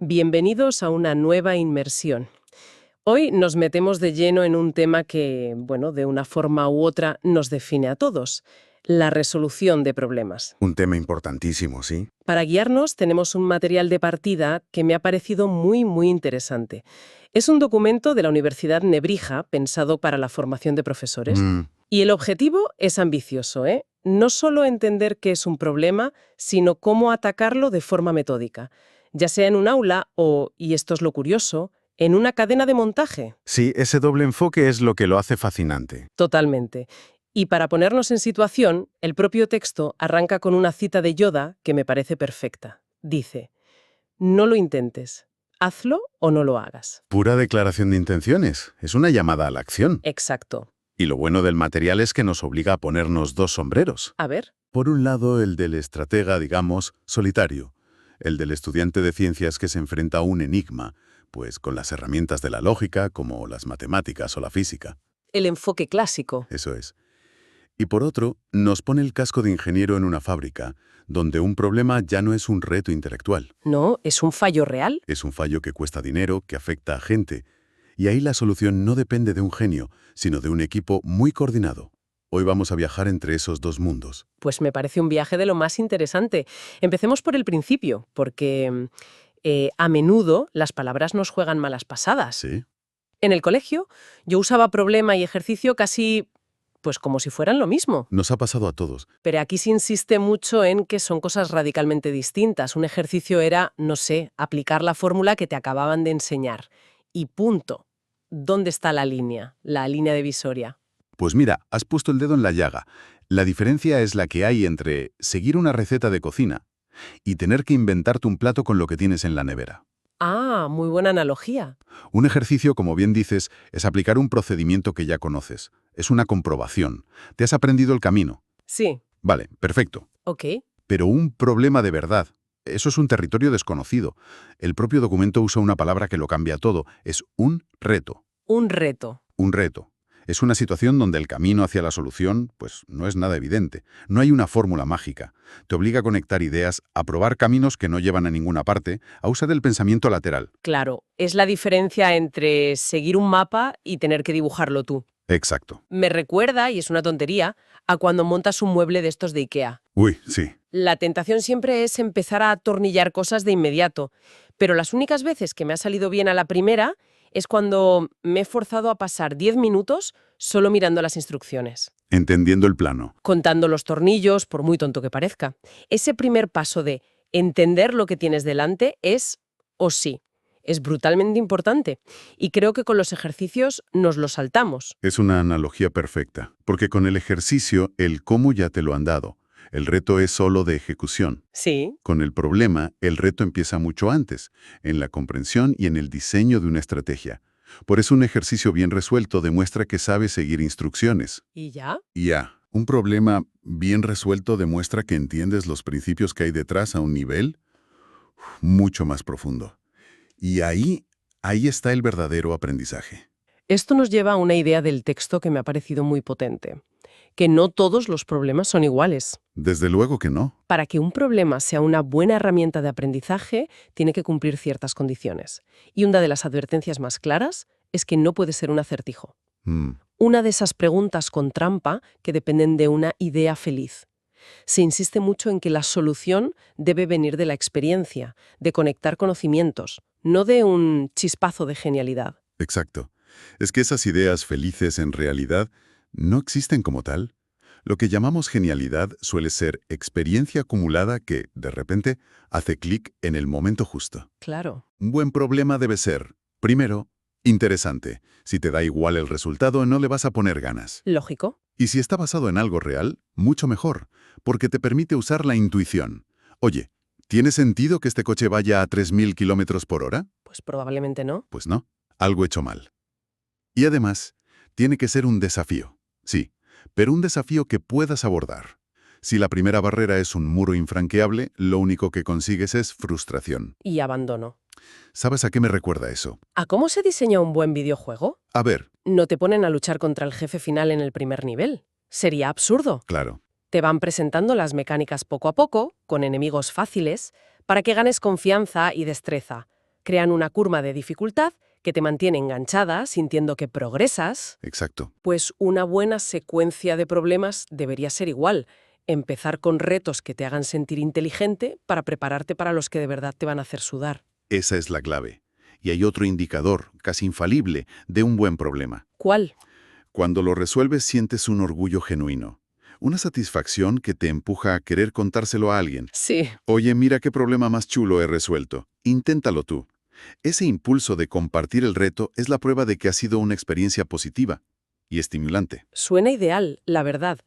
Bienvenidos a una nueva inmersión. Hoy nos metemos de lleno en un tema que, bueno, de una forma u otra nos define a todos, la resolución de problemas. Un tema importantísimo, ¿sí? Para guiarnos tenemos un material de partida que me ha parecido muy interesante. Es un documento de la Universidad Nebrija pensado para la formación de profesores. Y el objetivo es ambicioso, ¿eh? No solo entender qué es un problema, sino cómo atacarlo de forma metódica, ya sea en un aula o, y esto es lo curioso, en una cadena de montaje. Sí, ese doble enfoque es lo que lo hace fascinante. Totalmente. Y para ponernos en situación, el propio texto arranca con una cita de Yoda que me parece perfecta. Dice, no lo intentes, hazlo o no lo hagas. Pura declaración de intenciones. Es una llamada a la acción. Exacto. Y lo bueno del material es que nos obliga a ponernos dos sombreros. A ver. Por un lado, el del estratega, digamos, solitario. El del estudiante de ciencias que se enfrenta a un enigma, pues con las herramientas de la lógica, como las matemáticas o la física. El enfoque clásico. Eso es. Y por otro, nos pone el casco de ingeniero en una fábrica, donde un problema ya no es un reto intelectual. No, es un fallo real. Es un fallo que cuesta dinero, que afecta a gente. Y ahí la solución no depende de un genio, sino de un equipo muy coordinado. Hoy vamos a viajar entre esos dos mundos. Pues me parece un viaje de lo más interesante. Empecemos por el principio, porque a menudo las palabras nos juegan malas pasadas. ¿Sí? En el colegio yo usaba problema y ejercicio casi, pues como si fueran lo mismo. Nos ha pasado a todos. Pero aquí se insiste mucho en que son cosas radicalmente distintas. Un ejercicio era, no sé, aplicar la fórmula que te acababan de enseñar. Y punto. ¿Dónde está la línea divisoria? Pues mira, has puesto el dedo en la llaga. La diferencia es la que hay entre seguir una receta de cocina y tener que inventarte un plato con lo que tienes en la nevera. Ah, muy buena analogía. Un ejercicio, como bien dices, es aplicar un procedimiento que ya conoces. Es una comprobación. Te has aprendido el camino. Sí. Vale, perfecto. Ok. Pero un problema de verdad, eso es un territorio desconocido. El propio documento usa una palabra que lo cambia todo. Es un reto. Un reto. Un reto. Es una situación donde el camino hacia la solución, pues, no es nada evidente. No hay una fórmula mágica. Te obliga a conectar ideas, a probar caminos que no llevan a ninguna parte, a usar el pensamiento lateral. Claro, es la diferencia entre seguir un mapa y tener que dibujarlo tú. Exacto. Me recuerda, y es una tontería, a cuando montas un mueble de estos de IKEA. Uy, sí. La tentación siempre es empezar a atornillar cosas de inmediato, pero las únicas veces que me ha salido bien a la primera es cuando me he forzado a pasar 10 minutos solo mirando las instrucciones. Entendiendo el plano. Contando los tornillos, por muy tonto que parezca. Ese primer paso de entender lo que tienes delante es o sí. Es brutalmente importante. Y creo que con los ejercicios nos lo saltamos. Es una analogía perfecta, porque con el ejercicio, el cómo ya te lo han dado. El reto es solo de ejecución. Sí. Con el problema, el reto empieza mucho antes, en la comprensión y en el diseño de una estrategia. Por eso un ejercicio bien resuelto demuestra que sabes seguir instrucciones. ¿Y ya? Y un problema bien resuelto demuestra que entiendes los principios que hay detrás a un nivel mucho más profundo. Y ahí está el verdadero aprendizaje. Esto nos lleva a una idea del texto que me ha parecido muy potente. Que no todos los problemas son iguales. Desde luego que no. Para que un problema sea una buena herramienta de aprendizaje, tiene que cumplir ciertas condiciones. Y una de las advertencias más claras es que no puede ser un acertijo. Una de esas preguntas con trampa que dependen de una idea feliz. Se insiste mucho en que la solución debe venir de la experiencia, de conectar conocimientos, no de un chispazo de genialidad. Exacto. Es que esas ideas felices en realidad no existen como tal. Lo que llamamos genialidad suele ser experiencia acumulada que, de repente, hace clic en el momento justo. Claro. Un buen problema debe ser, primero, interesante. Si te da igual el resultado, no le vas a poner ganas. Lógico. Y si está basado en algo real, mucho mejor, porque te permite usar la intuición. Oye, ¿tiene sentido que este coche vaya a 3.000 kilómetros por hora? Pues probablemente no. Pues no, algo hecho mal. Y además, tiene que ser un desafío. Sí, pero un desafío que puedas abordar. Si la primera barrera es un muro infranqueable, lo único que consigues es frustración. Y abandono. ¿Sabes a qué me recuerda eso? ¿A cómo se diseña un buen videojuego? A ver, No te ponen a luchar contra el jefe final en el primer nivel. Sería absurdo. claro. Te van presentando las mecánicas poco a poco, con enemigos fáciles, para que ganes confianza y destreza. Crean una curva de dificultad que te mantiene enganchada, sintiendo que progresas. Exacto. Pues una buena secuencia de problemas debería ser igual. Empezar con retos que te hagan sentir inteligente para prepararte para los que de verdad te van a hacer sudar. Esa es la clave. Y hay otro indicador, casi infalible, de un buen problema. ¿Cuál? Cuando lo resuelves sientes un orgullo genuino. Una satisfacción que te empuja a querer contárselo a alguien. Sí. Oye, mira qué problema más chulo he resuelto. Inténtalo tú. Ese impulso de compartir el reto es la prueba de que ha sido una experiencia positiva y estimulante. Suena ideal, la verdad,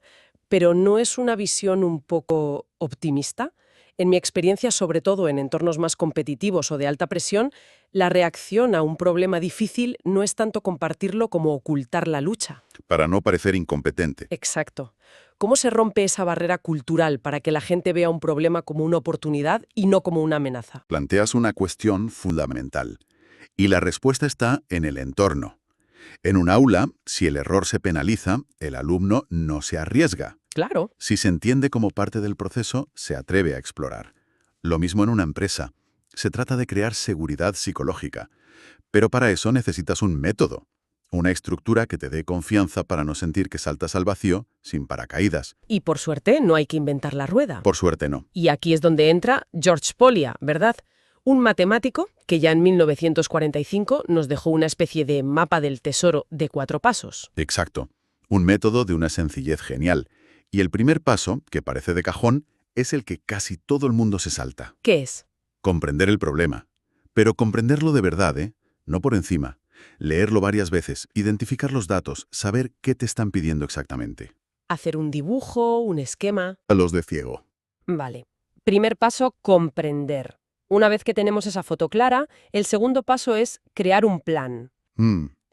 pero ¿no es una visión un poco optimista? En mi experiencia, sobre todo en entornos más competitivos o de alta presión, la reacción a un problema difícil no es tanto compartirlo como ocultar la lucha. Para no parecer incompetente. Exacto. ¿Cómo se rompe esa barrera cultural para que la gente vea un problema como una oportunidad y no como una amenaza? Planteas una cuestión fundamental. Y la respuesta está en el entorno. En un aula, si el error se penaliza, el alumno no se arriesga. Claro. Si se entiende como parte del proceso, se atreve a explorar. Lo mismo en una empresa. Se trata de crear seguridad psicológica. Pero para eso necesitas un método. Una estructura que te dé confianza para no sentir que saltas al vacío sin paracaídas. Y por suerte no hay que inventar la rueda. Por suerte no. Y aquí es donde entra George Polya, ¿verdad? Un matemático que ya en 1945 nos dejó una especie de mapa del tesoro de 4 pasos. Exacto. Un método de una sencillez genial. Y el primer paso, que parece de cajón, es el que casi todo el mundo se salta. ¿Qué es? Comprender el problema. Pero comprenderlo de verdad, ¿eh? No por encima. Leerlo varias veces, identificar los datos, saber qué te están pidiendo exactamente. Hacer un dibujo, un esquema. A los de ciego. Vale. Primer paso, comprender. Una vez que tenemos esa foto clara, el segundo paso es crear un plan.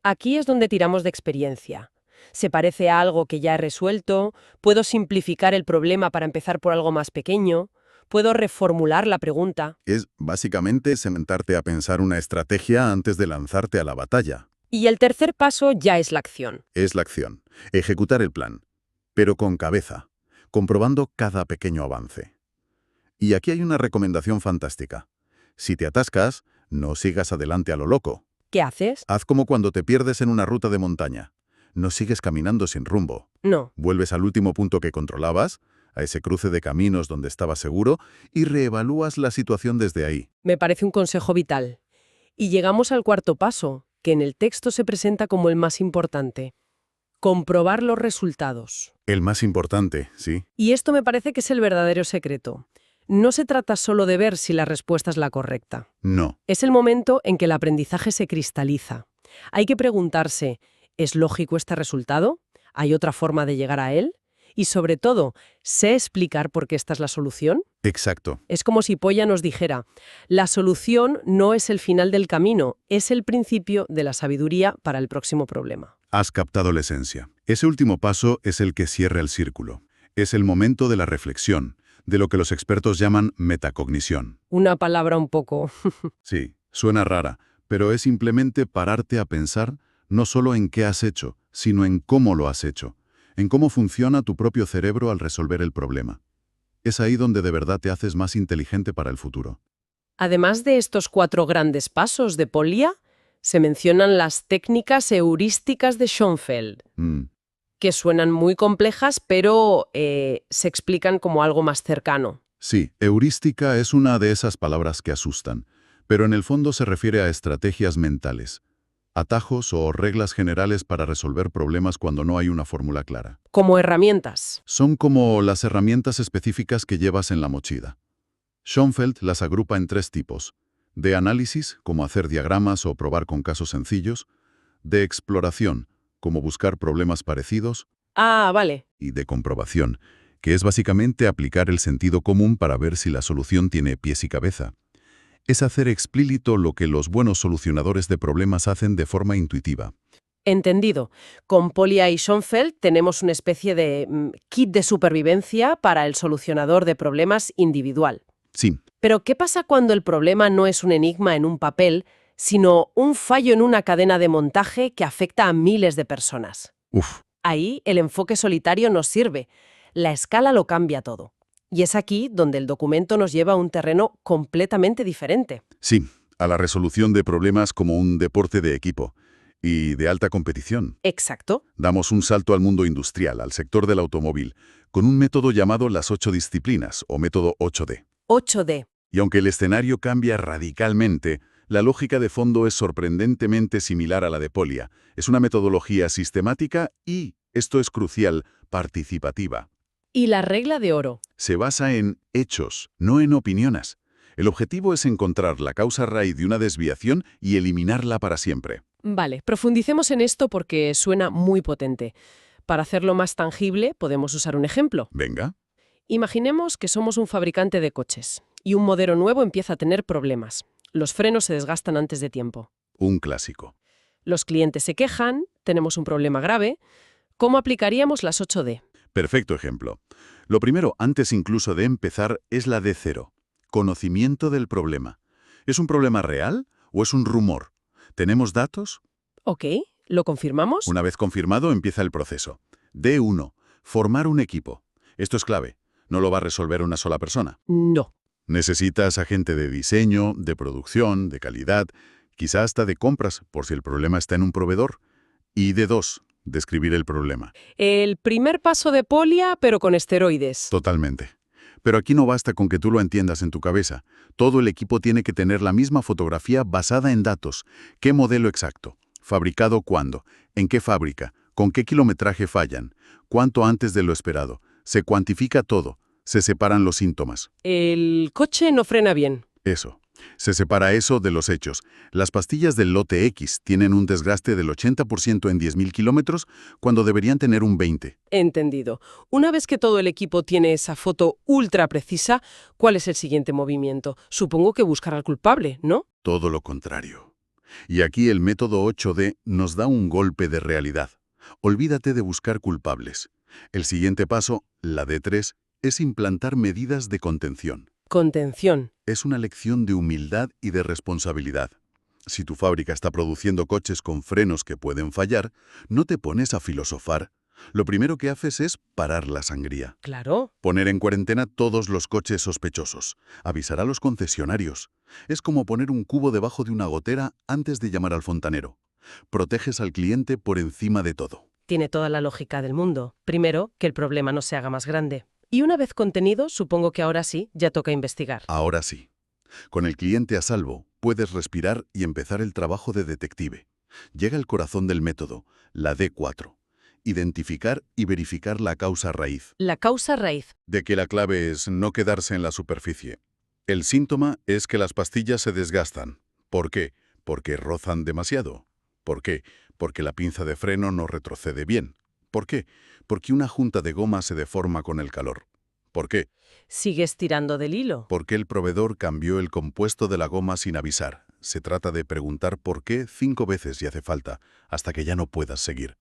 Aquí es donde tiramos de experiencia. ¿Se parece a algo que ya he resuelto? ¿Puedo simplificar el problema para empezar por algo más pequeño? ¿Puedo reformular la pregunta? Es básicamente sentarte a pensar una estrategia antes de lanzarte a la batalla. Y el tercer paso ya es la acción. Es la acción. Ejecutar el plan. Pero con cabeza. Comprobando cada pequeño avance. Y aquí hay una recomendación fantástica. Si te atascas, no sigas adelante a lo loco. ¿Qué haces? Haz como cuando te pierdes en una ruta de montaña. No sigues caminando sin rumbo. No. Vuelves al último punto que controlabas, a ese cruce de caminos donde estabas seguro, y reevalúas la situación desde ahí. Me parece un consejo vital. Y llegamos al cuarto paso, que en el texto se presenta como el más importante. Comprobar los resultados. El más importante, sí. Y esto me parece que es el verdadero secreto. No se trata solo de ver si la respuesta es la correcta. No. Es el momento en que el aprendizaje se cristaliza. Hay que preguntarse, ¿es lógico este resultado? ¿Hay otra forma de llegar a él? Y sobre todo, ¿sé explicar por qué esta es la solución? Exacto. Es como si Polya nos dijera, la solución no es el final del camino, es el principio de la sabiduría para el próximo problema. Has captado la esencia. Ese último paso es el que cierra el círculo. Es el momento de la reflexión, de lo que los expertos llaman metacognición. Una palabra un poco... Sí, suena rara, pero es simplemente pararte a pensar no solo en qué has hecho, sino en cómo lo has hecho, en cómo funciona tu propio cerebro al resolver el problema. Es ahí donde de verdad te haces más inteligente para el futuro. Además de estos 4 grandes pasos de Polya, se mencionan las técnicas heurísticas de Schoenfeld, que suenan muy complejas, pero se explican como algo más cercano. Sí, heurística es una de esas palabras que asustan, pero en el fondo se refiere a estrategias mentales, atajos o reglas generales para resolver problemas cuando no hay una fórmula clara. Como herramientas. Son como las herramientas específicas que llevas en la mochila. Schoenfeld las agrupa en 3 tipos: de análisis, como hacer diagramas o probar con casos sencillos; de exploración, como buscar problemas parecidos; Ah, vale. y de comprobación, que es básicamente aplicar el sentido común para ver si la solución tiene pies y cabeza. Es hacer explícito lo que los buenos solucionadores de problemas hacen de forma intuitiva. Entendido. Con Polya y Schoenfeld tenemos una especie de kit de supervivencia para el solucionador de problemas individual. Sí, Pero ¿qué pasa cuando el problema no es un enigma en un papel, sino un fallo en una cadena de montaje que afecta a miles de personas? Ahí el enfoque solitario nos sirve. La escala lo cambia todo. Y es aquí donde el documento nos lleva a un terreno completamente diferente. Sí, a la resolución de problemas como un deporte de equipo y de alta competición. Exacto. Damos un salto al mundo industrial, al sector del automóvil, con un método llamado las 8 disciplinas, o método 8D. 8D. Y aunque el escenario cambia radicalmente, la lógica de fondo es sorprendentemente similar a la de Polya. Es una metodología sistemática y, esto es crucial, participativa. Y la regla de oro. Se basa en hechos, no en opiniones. El objetivo es encontrar la causa raíz de una desviación y eliminarla para siempre. Vale, profundicemos en esto porque suena muy potente. Para hacerlo más tangible, podemos usar un ejemplo. Venga. Imaginemos que somos un fabricante de coches y un modelo nuevo empieza a tener problemas. Los frenos se desgastan antes de tiempo. Un clásico. Los clientes se quejan, tenemos un problema grave. ¿Cómo aplicaríamos las 8D? Perfecto ejemplo. Lo primero, antes incluso de empezar, es la D0. Conocimiento del problema. ¿Es un problema real o es un rumor? ¿Tenemos datos? Ok, ¿lo confirmamos? Una vez confirmado, empieza el proceso. D1. Formar un equipo. Esto es clave. No lo va a resolver una sola persona. No. Necesitas a gente de diseño, de producción, de calidad, quizá hasta de compras, por si el problema está en un proveedor. Y D2. Describir el problema. El primer paso de Polya, pero con esteroides. Totalmente. Pero aquí no basta con que tú lo entiendas en tu cabeza. Todo el equipo tiene que tener la misma fotografía basada en datos. ¿Qué modelo exacto? ¿Fabricado cuándo? ¿En qué fábrica? ¿Con qué kilometraje fallan? ¿Cuánto antes de lo esperado? Se cuantifica todo. Se separan los síntomas. El coche no frena bien. Eso. Se separa eso de los hechos. Las pastillas del lote X tienen un desgaste del 80% en 10.000 kilómetros cuando deberían tener un 20%. Entendido. Una vez que todo el equipo tiene esa foto ultra precisa, ¿cuál es el siguiente movimiento? Supongo que buscar al culpable, ¿no? Todo lo contrario. Y aquí el método 8D nos da un golpe de realidad. Olvídate de buscar culpables. El siguiente paso, la D3, es implantar medidas de contención. Contención. Es una lección de humildad y de responsabilidad. Si tu fábrica está produciendo coches con frenos que pueden fallar, no te pones a filosofar. Lo primero que haces es parar la sangría. Claro. Poner en cuarentena todos los coches sospechosos. Avisar a los concesionarios. Es como poner un cubo debajo de una gotera antes de llamar al fontanero. Proteges al cliente por encima de todo. Tiene toda la lógica del mundo. Primero, que el problema no se haga más grande. Y una vez contenido, supongo que ahora sí, ya toca investigar. Ahora sí. Con el cliente a salvo, puedes respirar y empezar el trabajo de detective. Llega el corazón del método, la D4. Identificar y verificar la causa raíz. La causa raíz. De que la clave es no quedarse en la superficie. El síntoma es que las pastillas se desgastan. ¿Por qué? Porque rozan demasiado. ¿Por qué? Porque la pinza de freno no retrocede bien. ¿Por qué? Porque una junta de goma se deforma con el calor. ¿Por qué? Sigues tirando del hilo. Porque el proveedor cambió el compuesto de la goma sin avisar. Se trata de preguntar por qué 5 veces si hace falta, hasta que ya no puedas seguir.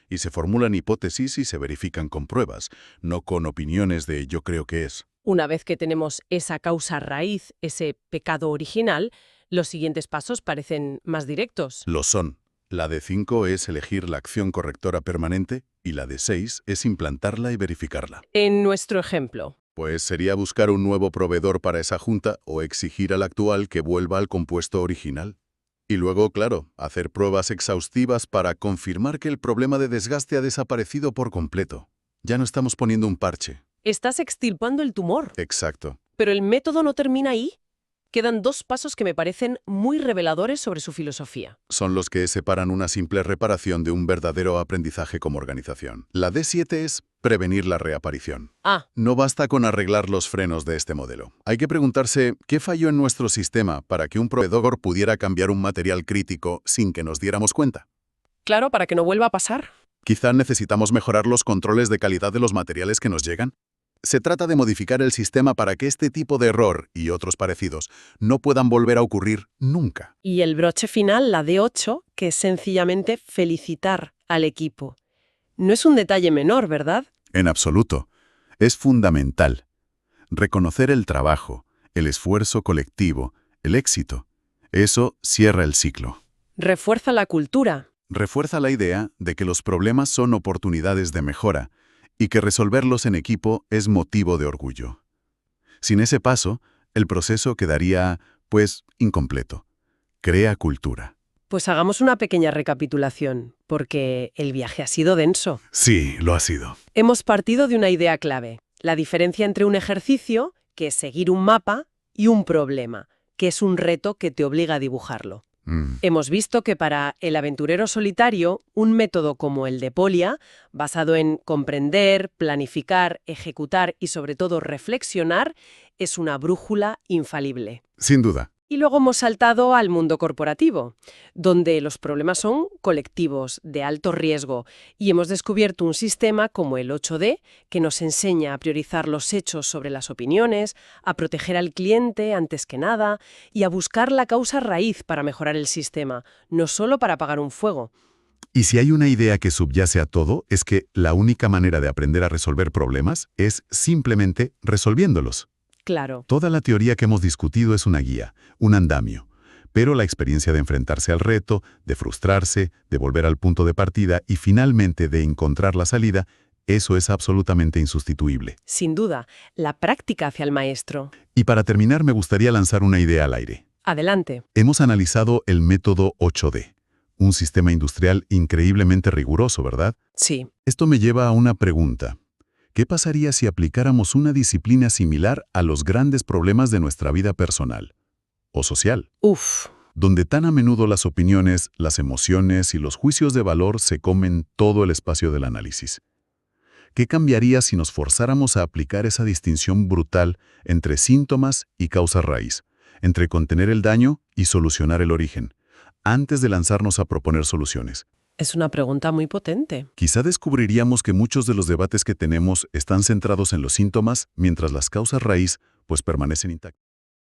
Y se formulan hipótesis y se verifican con pruebas, no con opiniones de yo creo que es. Una vez que tenemos esa causa raíz, ese pecado original, los siguientes pasos parecen más directos. Lo son. La de 5 es elegir la acción correctora permanente y la de 6 es implantarla y verificarla. En nuestro ejemplo. Pues sería buscar un nuevo proveedor para esa junta o exigir al actual que vuelva al compuesto original. Y luego, claro, hacer pruebas exhaustivas para confirmar que el problema de desgaste ha desaparecido por completo. Ya no estamos poniendo un parche. Estás extirpando el tumor. Exacto. Pero el método no termina ahí. Quedan 2 pasos que me parecen muy reveladores sobre su filosofía. Son los que separan una simple reparación de un verdadero aprendizaje como organización. La D7 es prevenir la reaparición. No basta con arreglar los frenos de este modelo. Hay que preguntarse qué falló en nuestro sistema para que un proveedor pudiera cambiar un material crítico sin que nos diéramos cuenta. Claro, para que no vuelva a pasar. Quizá necesitamos mejorar los controles de calidad de los materiales que nos llegan. Se trata de modificar el sistema para que este tipo de error y otros parecidos no puedan volver a ocurrir nunca. Y el broche final, la D8, que es sencillamente felicitar al equipo. No es un detalle menor, ¿verdad? En absoluto. Es fundamental. Reconocer el trabajo, el esfuerzo colectivo, el éxito. Eso cierra el ciclo. Refuerza la cultura. Refuerza la idea de que los problemas son oportunidades de mejora y que resolverlos en equipo es motivo de orgullo. Sin ese paso, el proceso quedaría, pues, incompleto. crea cultura. Pues hagamos una pequeña recapitulación, porque el viaje ha sido denso. Sí, lo ha sido. Hemos partido de una idea clave, la diferencia entre un ejercicio, que es seguir un mapa, y un problema, que es un reto que te obliga a dibujarlo. Hemos visto que para el aventurero solitario, un método como el de Polia, basado en comprender, planificar, ejecutar y sobre todo reflexionar, es una brújula infalible. Sin duda. Y luego hemos saltado al mundo corporativo, donde los problemas son colectivos, de alto riesgo, y hemos descubierto un sistema como el 8D que nos enseña a priorizar los hechos sobre las opiniones, a proteger al cliente antes que nada y a buscar la causa raíz para mejorar el sistema, no solo para apagar un fuego. Y si hay una idea que subyace a todo, es que la única manera de aprender a resolver problemas es simplemente resolviéndolos. Claro. Toda la teoría que hemos discutido es una guía, un andamio, pero la experiencia de enfrentarse al reto, de frustrarse, de volver al punto de partida y finalmente de encontrar la salida, eso es absolutamente insustituible. Sin duda, la práctica hacia el maestro. Y para terminar me gustaría lanzar una idea al aire. Adelante. Hemos analizado el método 8D, un sistema industrial increíblemente riguroso, ¿verdad? Sí. Esto me lleva a una pregunta. ¿Qué pasaría si aplicáramos una disciplina similar a los grandes problemas de nuestra vida personal o social? Donde tan a menudo las opiniones, las emociones y los juicios de valor se comen todo el espacio del análisis. ¿Qué cambiaría si nos forzáramos a aplicar esa distinción brutal entre síntomas y causa raíz, entre contener el daño y solucionar el origen, antes de lanzarnos a proponer soluciones? Es una pregunta muy potente. Quizá descubriríamos que muchos de los debates que tenemos están centrados en los síntomas, mientras las causas raíz pues permanecen intactas.